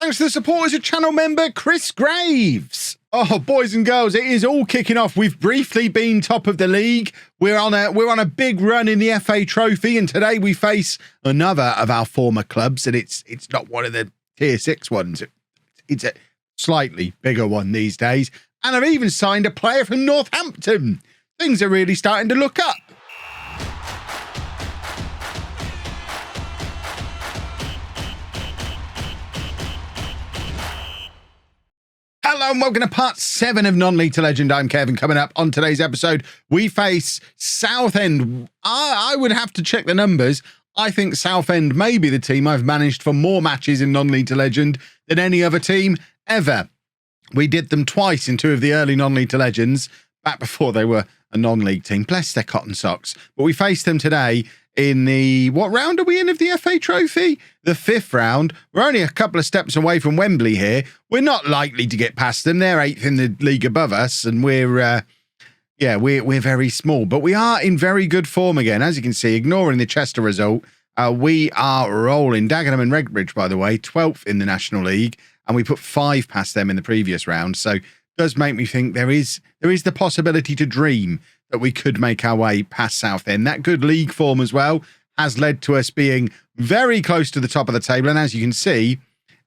Thanks to the support as a channel member, Chris Graves. Oh, boys and girls, it is all kicking off. We've briefly been top of the league. We're on a big run in the FA Trophy, and today we face another of our former clubs, and it's not one of the Tier 6 ones. It's a slightly bigger one these days. And I've even signed a player from Northampton. Things are really starting to look up. Hello and welcome to part 7 of Non-League to Legend. I'm Kevin. Coming up on today's episode, we face Southend. I would have to check the numbers. I think Southend may be the team I've managed for more matches in Non-League to Legend than any other team ever. We did them twice in 2 of the early Non-League to Legends, back before they were a non-league team. Bless their cotton socks. But we faced them today in the, what round are we in of the FA Trophy? The 5th round. We're only a couple of steps away from Wembley here. We're not likely to get past them. They're 8th in the league above us, and we're very small. But we are in very good form again. As you can see, ignoring the Chester result, we are rolling. Dagenham and Redbridge, by the way, 12th in the National League, and we put 5 past them in the previous round. So it does make me think there is the possibility to dream that we could make our way past Southend. That good league form as well has led to us being very close to the top of the table. And as you can see,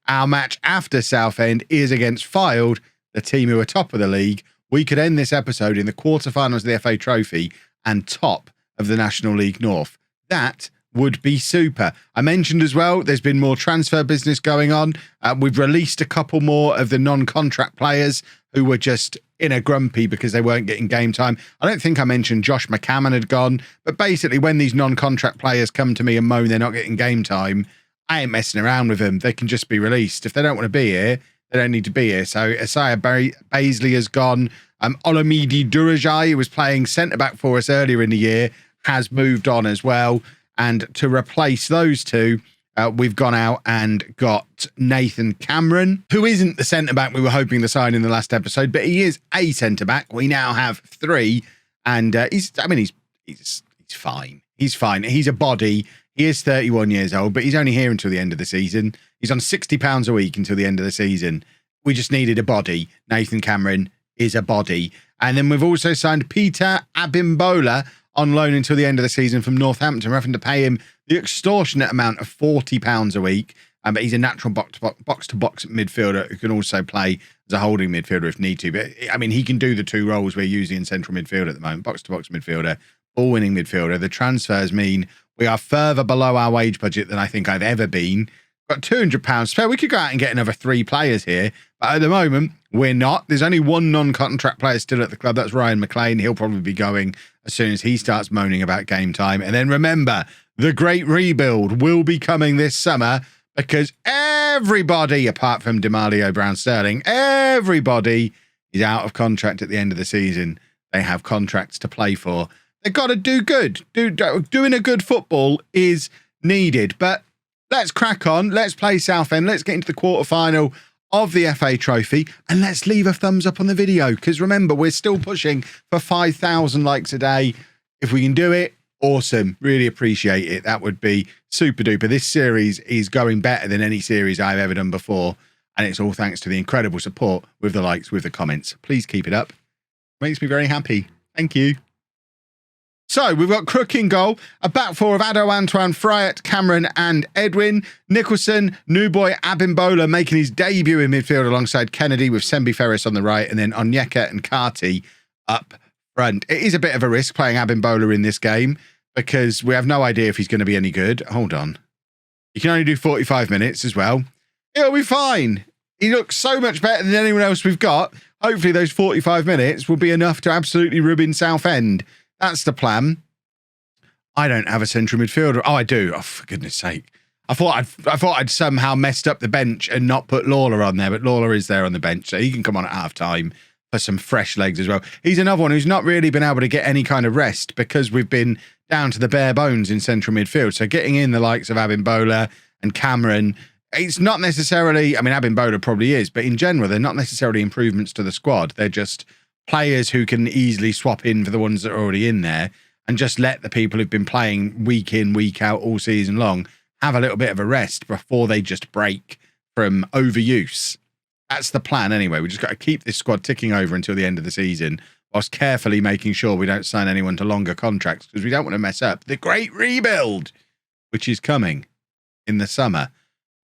our match after Southend is against Fylde, the team who are top of the league. We could end this episode in the quarterfinals of the FA Trophy and top of the National League North. That would be super. I mentioned as well, there's been more transfer business going on. We've released a couple more of the non-contract players who were just in a grumpy because they weren't getting game time. I don't think I mentioned Josh McCammon had gone, but basically when these non-contract players come to me and moan they're not getting game time, I ain't messing around with them. They can just be released. If they don't want to be here, they don't need to be here. So Isaiah Baisley has gone. Olamide Durajai, who was playing centre-back for us earlier in the year, has moved on as well. And to replace those two, we've gone out and got Nathan Cameron, who isn't the centre-back we were hoping to sign in the last episode, but he is a centre-back. We now have 3, and he's fine. He's fine. He's a body. He is 31 years old, but he's only here until the end of the season. He's on £60 a week until the end of the season. We just needed a body. Nathan Cameron is a body. And then we've also signed Peter Abimbola on loan until the end of the season from Northampton. We're having to pay him the extortionate amount of £40 a week. But he's a natural box-to-box midfielder who can also play as a holding midfielder if need to. But, I mean, he can do the 2 roles we're using in central midfield at the moment. Box-to-box midfielder, ball-winning midfielder. The transfers mean we are further below our wage budget than I think I've ever been. Got £200 spare. We could go out and get another 3 players here. But at the moment, we're not. There's only 1 non-contract player still at the club. That's Ryan McLean. He'll probably be going as soon as he starts moaning about game time. And then remember, the great rebuild will be coming this summer because everybody, apart from Demalio Brown-Sterling, everybody is out of contract at the end of the season. They have contracts to play for. They've got to do good. Doing a good football is needed. But let's crack on. Let's play Southend. Let's get into the quarterfinal of the FA Trophy, and let's leave a thumbs up on the video, because remember, we're still pushing for 5,000 likes a day. If we can do it, awesome. Really appreciate it. That would be super duper. This series is going better than any series I've ever done before, and it's all thanks to the incredible support with the likes, with the comments. Please keep it up. Makes me very happy. Thank you. So we've got Crook in goal, a back 4 of Ado, Antoine, Fryatt, Cameron and Edwin. Nicholson, new boy Abimbola making his debut in midfield alongside Kennedy with Sembi Ferris on the right, and then Onyeka and Carty up front. It is a bit of a risk playing Abimbola in this game because we have no idea if he's going to be any good. Hold on. You can only do 45 minutes as well. It'll be fine. He looks so much better than anyone else we've got. Hopefully those 45 minutes will be enough to absolutely rub Southend. That's the plan. I don't have a central midfielder. Oh, I do. Oh, for goodness sake. I thought I'd somehow messed up the bench and not put Lawler on there, but Lawler is there on the bench, so he can come on at half time for some fresh legs as well. He's another one who's not really been able to get any kind of rest because we've been down to the bare bones in central midfield. So getting in the likes of Abimbola and Cameron, it's not necessarily, I mean, Abimbola probably is, but in general, they're not necessarily improvements to the squad. They're just players who can easily swap in for the ones that are already in there and just let the people who've been playing week in, week out all season long have a little bit of a rest before they just break from overuse. That's the plan anyway. We just got to keep this squad ticking over until the end of the season, whilst carefully making sure we don't sign anyone to longer contracts, because we don't want to mess up the great rebuild, which is coming in the summer.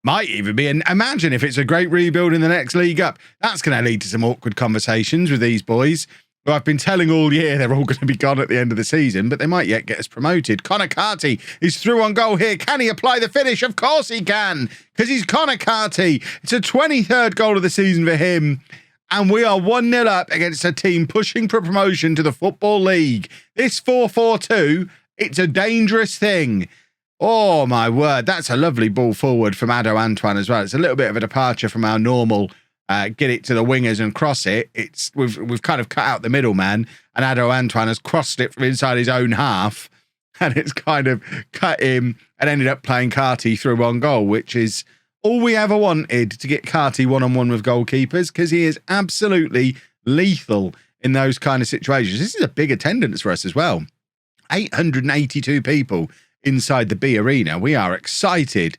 Might even be, and imagine if it's a great rebuild in the next league up. That's going to lead to some awkward conversations with these boys, who I've been telling all year they're all going to be gone at the end of the season, but they might yet get us promoted. Connor Carty is through on goal here. Can he apply the finish? Of course he can, because he's Connor Carty. It's a 23rd goal of the season for him, and we are 1-0 up against a team pushing for promotion to the Football League. This 4-4-2, it's a dangerous thing. Oh, my word. That's a lovely ball forward from Ado Antoine as well. It's a little bit of a departure from our normal get it to the wingers and cross it. We've kind of cut out the middleman, and Ado Antoine has crossed it from inside his own half, and it's kind of cut him and ended up playing Carty through on goal, which is all we ever wanted, to get Carty one-on-one with goalkeepers, because he is absolutely lethal in those kind of situations. This is a big attendance for us as well. 882 people inside the B Arena. We are excited.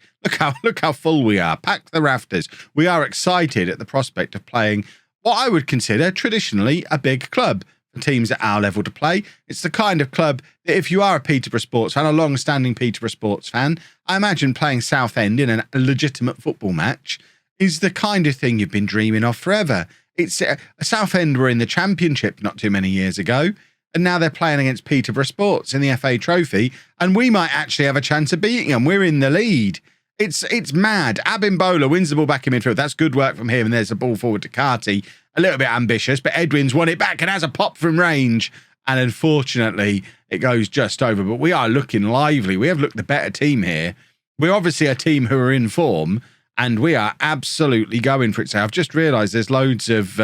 Look how full we are. Pack the rafters. We are excited at the prospect of playing what I would consider traditionally a big club for teams at our level to play. It's the kind of club that if you are a Peterborough Sports fan, a long-standing Peterborough Sports fan, I imagine playing Southend in a legitimate football match is the kind of thing you've been dreaming of forever. It's Southend were in the Championship not too many years ago, and now they're playing against Peterborough Sports in the FA Trophy, and we might actually have a chance of beating them. We're in the lead. It's mad. Abimbola wins the ball back in midfield. That's good work from him, and there's a ball forward to Carty. A little bit ambitious, but Edwin's won it back and has a pop from range, and unfortunately, it goes just over. But we are looking lively. We have looked the better team here. We're obviously a team who are in form, and we are absolutely going for it. So I've just realised there's loads of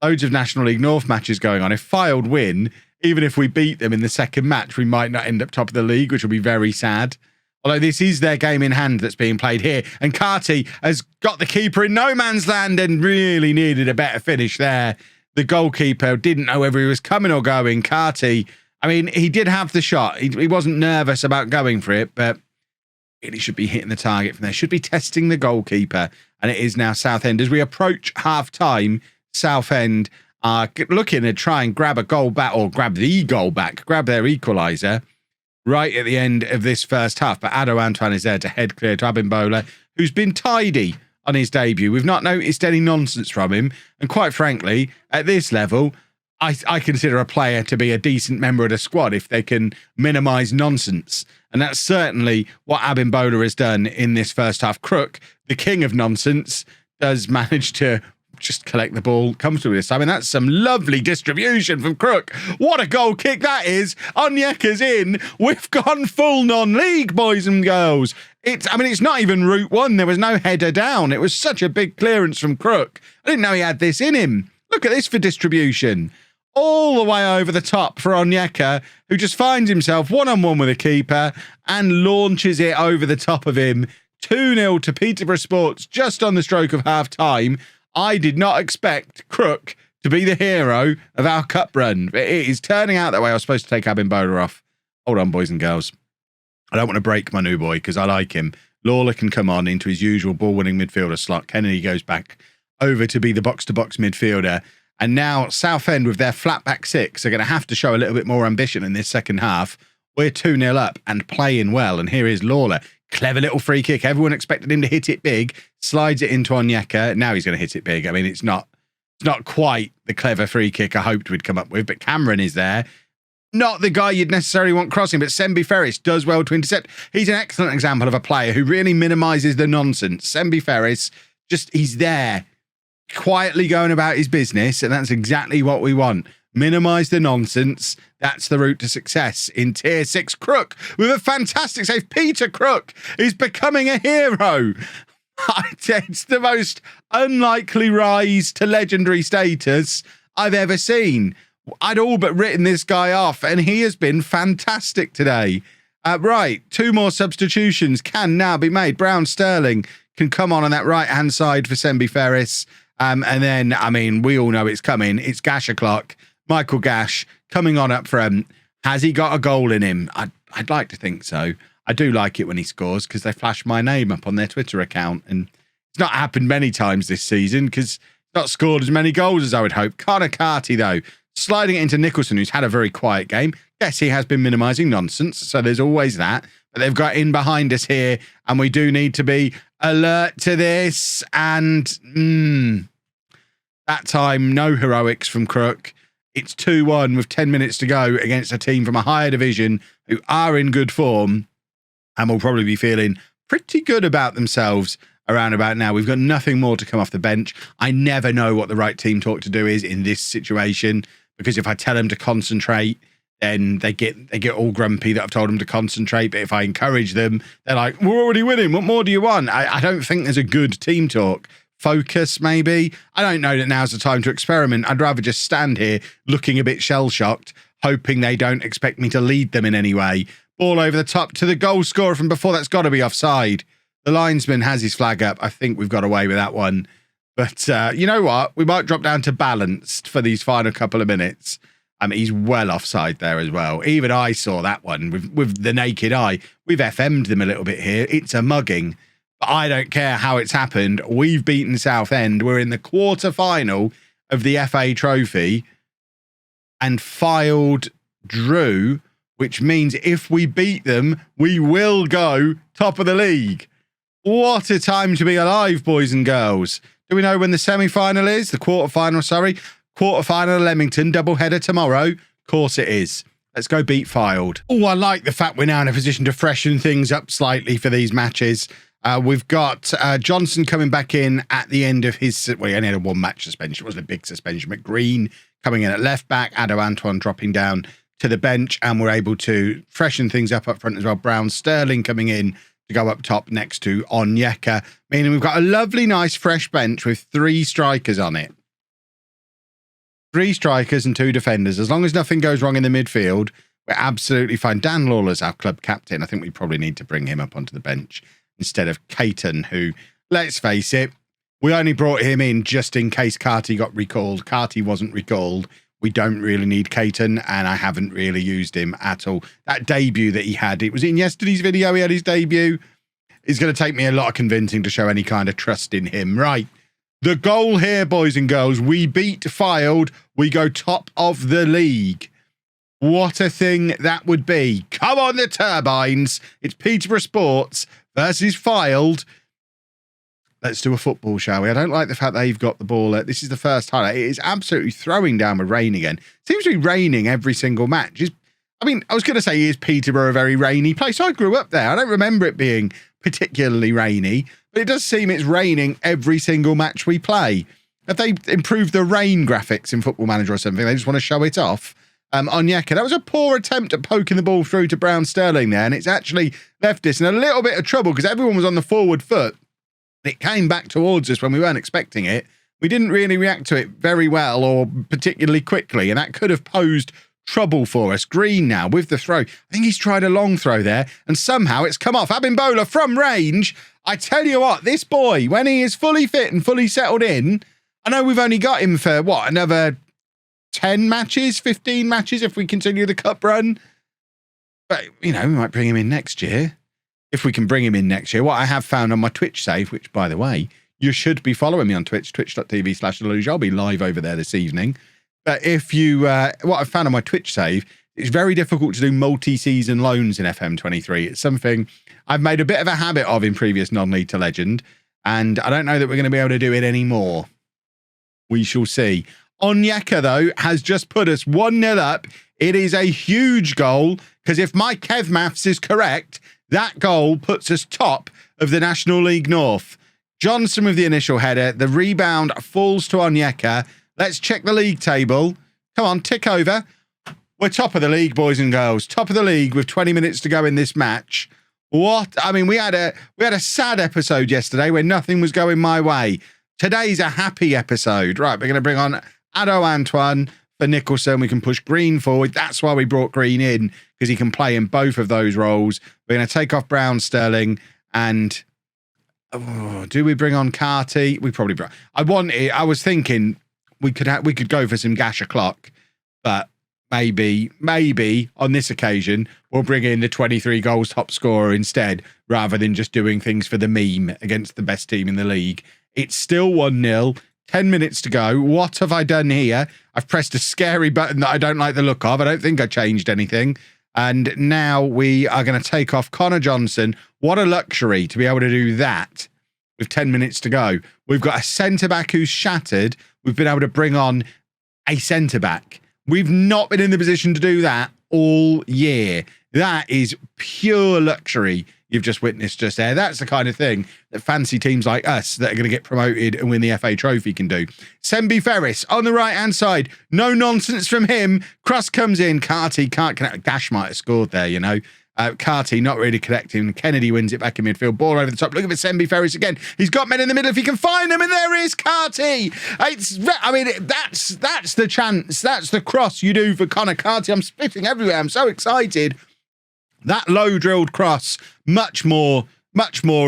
National League North matches going on. If Fylde win, even if we beat them in the second match, we might not end up top of the league, which will be very sad. Although this is their game in hand that's being played here. And Carty has got the keeper in no man's land and really needed a better finish there. The goalkeeper didn't know whether he was coming or going. Carty, I mean, he did have the shot. He wasn't nervous about going for it, but really should be hitting the target from there. Should be testing the goalkeeper. And it is now Southend. As we approach half-time, Southend are looking to try and grab a goal back, or grab the goal back, grab their equaliser right at the end of this first half. But Ado Antoine is there to head clear to Abimbola, who's been tidy on his debut. We've not noticed any nonsense from him. And quite frankly, at this level, I consider a player to be a decent member of the squad if they can minimise nonsense. And that's certainly what Abimbola has done in this first half. Crook, the king of nonsense, does manage to just collect the ball comfortably this time. And that's some lovely distribution from Crook. What a goal kick that is. Onyeka's in. We've gone full non-league, boys and girls. It's not even route one. There was no header down. It was such a big clearance from Crook. I didn't know he had this in him. Look at this for distribution. All the way over the top for Onyeka, who just finds himself one-on-one with a keeper and launches it over the top of him. 2-0 to Peterborough Sports just on the stroke of half-time. I did not expect Crook to be the hero of our cup run. It is turning out that way. I was supposed to take Abimbola off. Hold on, boys and girls. I don't want to break my new boy because I like him. Lawler can come on into his usual ball-winning midfielder slot. Kennedy goes back over to be the box-to-box midfielder. And now Southend, with their flat-back six, are going to have to show a little bit more ambition in this second half. We're 2-0 up and playing well. And here is Lawler. Clever little free kick. Everyone expected him to hit it big. Slides it into Onyeka. Now he's going to hit it big. I mean, it's not quite the clever free kick I hoped we'd come up with, but Cameron is there. Not the guy you'd necessarily want crossing, but Sembi Ferris does well to intercept. He's an excellent example of a player who really minimises the nonsense. Sembi Ferris, he's there, quietly going about his business, and that's exactly what we want. Minimise the nonsense. That's the route to success in Tier 6. Crook with a fantastic save. Peter Crook is becoming a hero. It's the most unlikely rise to legendary status I've ever seen. I'd all but written this guy off, and he has been fantastic today. Right, 2 more substitutions can now be made. Brown Sterling can come on that right-hand side for Sembi Ferris. And then, I mean, we all know it's coming. It's Gash o'clock. Michael Gash coming on up front. Has he got a goal in him? I'd like to think so. I do like it when he scores because they flash my name up on their Twitter account, and It's not happened many times this season because not scored as many goals as I would hope. Connor Carty, though, sliding it into Nicholson, who's had a very quiet game. Yes, he has been minimising nonsense, so there's always that. But they've got in behind us here, and we do need to be alert to this. And that time, no heroics from Crook. It's 2-1 with 10 minutes to go against a team from a higher division who are in good form and will probably be feeling pretty good about themselves around about now. We've got nothing more to come off the bench. I never know what the right team talk to do is in this situation, because if I tell them to concentrate, then they get all grumpy that I've told them to concentrate. But if I encourage them, they're like, we're already winning. What more do you want? I don't think there's a good team talk. Focus, maybe. I don't know that now's the time to experiment. I'd rather just stand here looking a bit shell-shocked, hoping they don't expect me to lead them in any way. Ball over the top to the goal scorer from before. That's got to be offside. The linesman has his flag up. I think we've got away with that one. But you know what? We might drop down to balanced for these final couple of minutes. He's well offside there as well. Even I saw that one with the naked eye. We've FM'd them a little bit here. It's a mugging. But I don't care how it's happened. We've beaten Southend. We're in the quarter-final of the FA Trophy. And Fylde drew, which means if we beat them, we will go top of the league. What a time to be alive, boys and girls. Do we know when the semi-final is? The quarter-final, sorry. Quarter-final Leamington, double-header tomorrow. Of course it is. Let's go beat Fylde. Oh, I like the fact we're now in a position to freshen things up slightly for these matches. We've got Johnson coming back in at the end of his... Well, he only had a one-match suspension. It wasn't a big suspension. But Green coming in at left-back. Ado Antoine dropping down to the bench. And we're able to freshen things up front as well. Brown Sterling coming in to go up top next to Onyeka. Meaning we've got a lovely, nice, fresh bench with 3 strikers on it. 3 strikers and 2 defenders. As long as nothing goes wrong in the midfield, we're absolutely fine. Dan Lawler's our club captain. I think we probably need to bring him up onto the bench instead of Caton, who, let's face it, we only brought him in just in case Carty got recalled. Carty wasn't recalled. We don't really need Caton, and I haven't really used him at all. That debut that he had, it was in yesterday's video, he had his debut. It's going to take me a lot of convincing to show any kind of trust in him. Right. The goal here, boys and girls, we beat Fylde. We go top of the league. What a thing that would be. Come on, the turbines. It's Peterborough Sports versus Fylde. Let's do a football, shall we? I don't like the fact they've got the ball. This is the first highlight. It is absolutely throwing down with rain again. Seems to be raining every single match. I mean, I was going to say, is Peterborough a very rainy place? I grew up there. I don't remember it being particularly rainy, but it does seem it's raining every single match we play. Have they improved the rain graphics in Football Manager or something? They just want to show it off. Onyeka, that was a poor attempt at poking the ball through to Brown Sterling there, and it's actually left us in a little bit of trouble because everyone was on the forward foot. It came back towards us when we weren't expecting it. We didn't really react to it very well or particularly quickly, and that could have posed trouble for us. Green now with the throw. I think he's tried a long throw there, and somehow it's come off. Abimbola from range. I tell you what, this boy, when he is fully fit and fully settled in, I know we've only got him for, what, another 10 matches, 15 matches if we continue the cup run. But, you know, we might bring him in next year. If we can bring him in next year. What I have found on my Twitch save, which, by the way, you should be following me on Twitch, twitch.tv/LOLLUJO. I'll be live over there this evening. But if you, what I've found on my Twitch save, it's very difficult to do multi-season loans in FM23. It's something I've made a bit of a habit of in previous non-league to legend, and I don't know that we're going to be able to do it anymore. We shall see. Onyeka, though, has just put us 1-0 up. It is a huge goal, because if my Kev maths is correct, that goal puts us top of the National League North. Johnson with the initial header. The rebound falls to Onyeka. Let's check the league table. Come on, tick over. We're top of the league, boys and girls. Top of the league with 20 minutes to go in this match. What? I mean, we had a sad episode yesterday where nothing was going my way. Today's a happy episode. Right, we're going to bring on Ado Antoine for Nicholson. We can push Green forward. That's why we brought Green in, because he can play in both of those roles. We're going to take off Brown Sterling and... Oh, do we bring on Carty? We probably... I was thinking we could go for some Gash o'clock, but maybe on this occasion, we'll bring in the 23 goals top scorer instead, rather than just doing things for the meme against the best team in the league. It's still 1-0, 10 minutes to go. What have I done here? I've pressed a scary button that I don't like the look of. I don't think I changed anything. And now we are going to take off Connor Johnson. What a luxury to be able to do that with 10 minutes to go. We've got a centre-back who's shattered. We've been able to bring on a centre-back. We've not been in the position to do that all year. That is pure luxury you've just witnessed just there. That's the kind of thing that fancy teams like us that are going to get promoted and win the FA Trophy can do. Sembi Ferris on the right-hand side. No nonsense from him. Cross comes in. Carty can't connect. Gash might have scored there, you know. Carty not really connecting. Kennedy wins it back in midfield. Ball over the top. Look at Sembi Ferris again. He's got men in the middle if he can find them, and there is Carty. That's the chance. That's the cross you do for Connor Carty. I'm spitting everywhere. I'm so excited. That low drilled cross, much more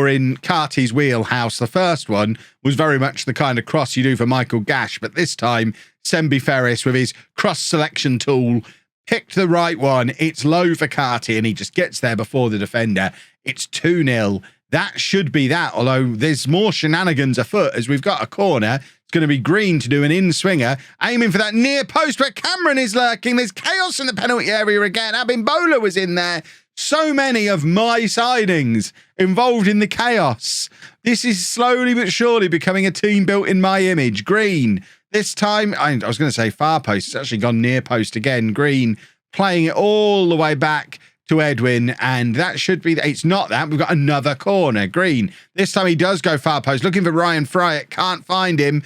in Carty's wheelhouse. The first one was very much the kind of cross you do for Michael Gash, but this time Sembi Ferris with his cross selection tool picked the right one. It's low for Carty and he just gets there before the defender. It's 2-0. That should be that, although there's more shenanigans afoot as we've got a corner. It's going to be Green to do an in-swinger, aiming for that near post where Cameron is lurking. There's chaos in the penalty area again. Abimbola was in there. So many of my signings involved in the chaos. This is slowly but surely becoming a team built in my image. Green, this time, I was going to say far post. It's actually gone near post again. Green playing it all the way back to Edwin, and that should be, it's not that. We've got another corner. Green, this time he does go far post, looking for Ryan Fryatt, can't find him,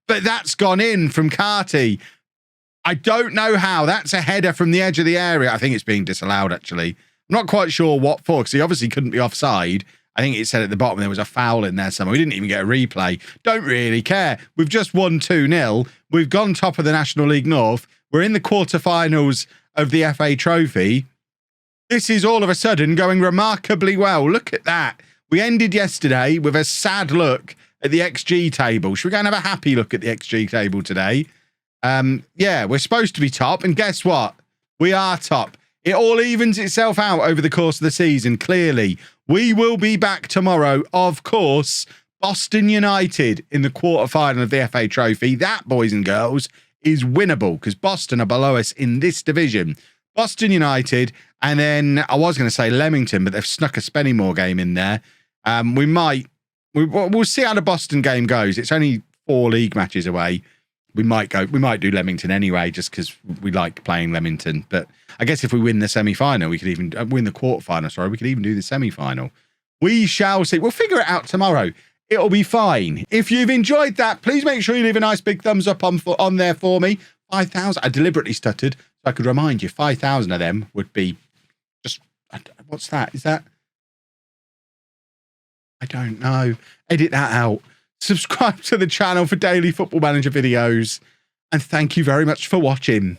but that's gone in from Carty. I don't know how. That's a header from the edge of the area. I think it's being disallowed, actually. I'm not quite sure what for, because he obviously couldn't be offside. I think it said at the bottom there was a foul in there somewhere. We didn't even get a replay. Don't really care. We've just won 2-0. We've gone top of the National League North. We're in the quarterfinals of the FA Trophy. This is all of a sudden going remarkably well. Look at that. We ended yesterday with a sad look at the XG table. Should we go and have a happy look at the XG table today? Yeah, we're supposed to be top, and guess what? We are top. It all evens itself out over the course of the season, clearly. We will be back tomorrow, of course. Boston United in the quarterfinal of the FA Trophy. That, boys and girls, is winnable because Boston are below us in this division. Boston United, and then I was going to say Leamington, but they've snuck a Spennymoor game in there. We'll see how the Boston game goes. It's only 4 league matches away. We might do Leamington anyway, just because we like playing Leamington. But I guess if we win the semi-final, we could even win the quarterfinal. Sorry, we could even do the semi-final. We shall see. We'll figure it out tomorrow. It'll be fine. If you've enjoyed that, please make sure you leave a nice big thumbs up on there for me. 5,000. I deliberately stuttered so I could remind you. 5,000 of them would be just. What's that? Is that? I don't know. Edit that out. Subscribe to the channel for daily Football Manager videos. And thank you very much for watching.